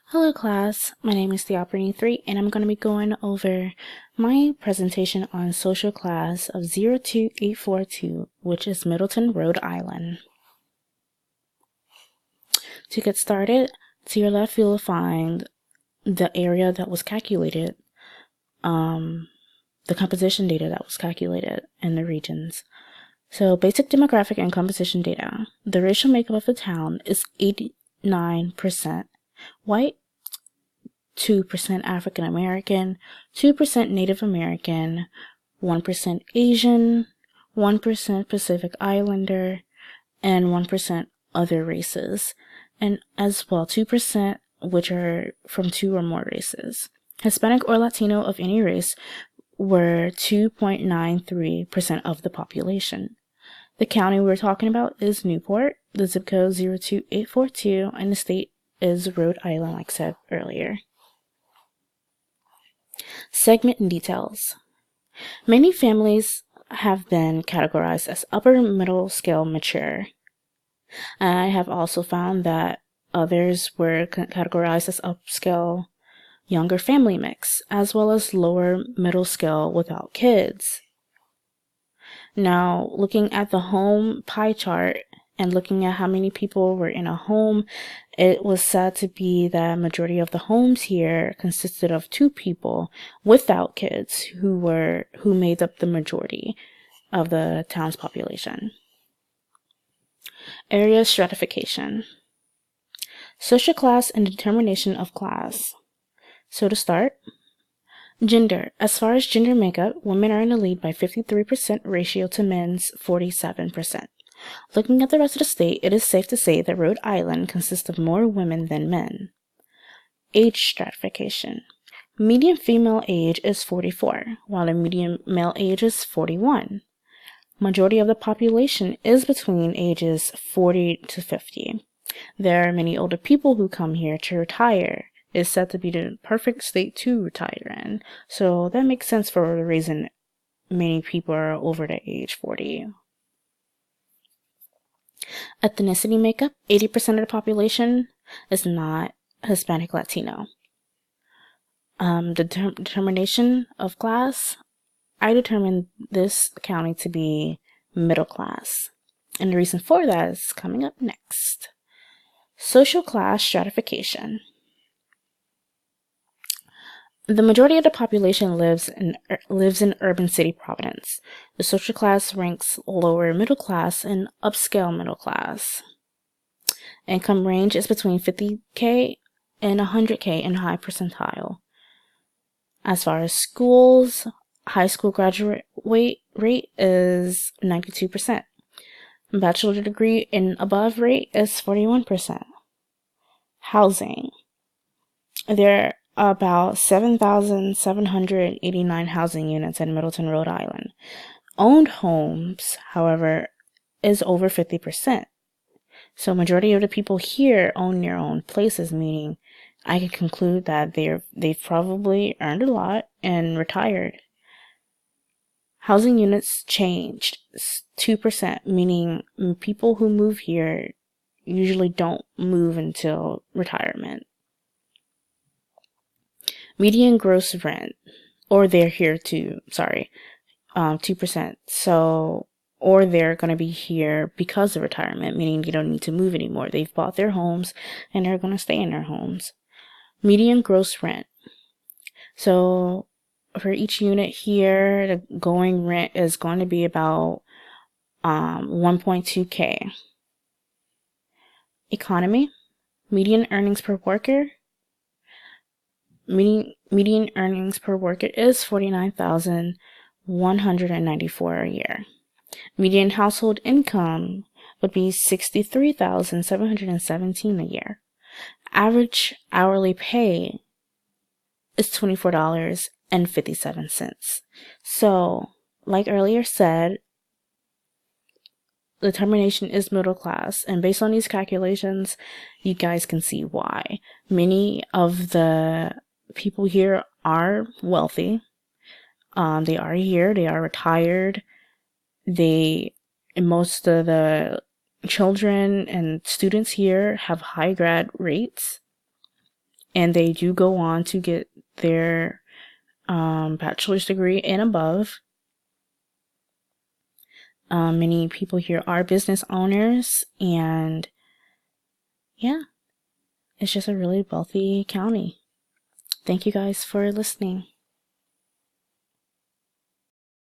Hello class, my name is MiddletownRI02842 and I'm going to be going over my presentation on social class of 02842, which is Middleton, Rhode Island. To get started, to your left you'll find the area that was calculated, the composition data that was calculated in the regions. So basic demographic and composition data. The racial makeup of the town is 89% white, 2% African American, 2% Native American, 1% Asian, 1% Pacific Islander, and 1% other races, and as well 2% which are from 2 or more races. Hispanic or Latino of any race were 2.93% of the population. The county we're talking about is Newport, the zip code 02842, and the state is Rhode Island, like I said earlier. Segment and details. Many families have been categorized as upper middle scale mature. I have also found that others were categorized as upscale younger family mix, as well as lower middle scale without kids. Now, looking at the home pie chart and looking at how many people were in a home, it was said to be that majority of the homes here consisted of 2 people without kids who made up the majority of the town's population. Area stratification. Social class and determination of class. So to start, gender. As far as gender makeup, women are in the lead by 53% ratio to men's 47%. Looking at the rest of the state, it is safe to say that Rhode Island consists of more women than men. Age stratification. Median female age is 44, while the median male age is 41. Majority of the population is between ages 40 to 50. There are many older people who come here to retire. It is said to be the perfect state to retire in, so that makes sense for the reason many people are over the age 40. Ethnicity makeup, 80% of the population is not Hispanic Latino. The determination of class, I determined this county to be middle class. And the reason for that is coming up next. Social class stratification. The majority of the population lives in urban city Providence. The social class ranks lower middle class and upscale middle class. Income range is between 50K and 100K in high percentile. As far as schools, high school graduate rate is 92%. Bachelor degree and above rate is 41%. Housing. There are about 7,789 housing units in Middleton, Rhode Island. Owned homes, however, is over 50%. So majority of the people here own their own places, meaning I can conclude that they've probably earned a lot and retired. Housing units changed 2%, meaning people who move here usually don't move until retirement. Median gross rent, or they're here to, 2%. So, or they're going to be here because of retirement, meaning they don't need to move anymore. They've bought their homes and they're going to stay in their homes. Median gross rent. So, for each unit here, the going rent is going to be about 1.2K. Economy. Median earnings per worker. Median earnings per worker is $49,194 a year. Median household income would be $63,717 a year. Average hourly pay is $24.57. So, like earlier said, the determination is middle class, and based on these calculations, you guys can see why. Many of the people here are wealthy. They are here, they are retired. Most of the children and students here have high grad rates. and they do go on to get their bachelor's degree and above. Many people here are business owners, and yeah, it's just a really wealthy county. Thank you guys for listening.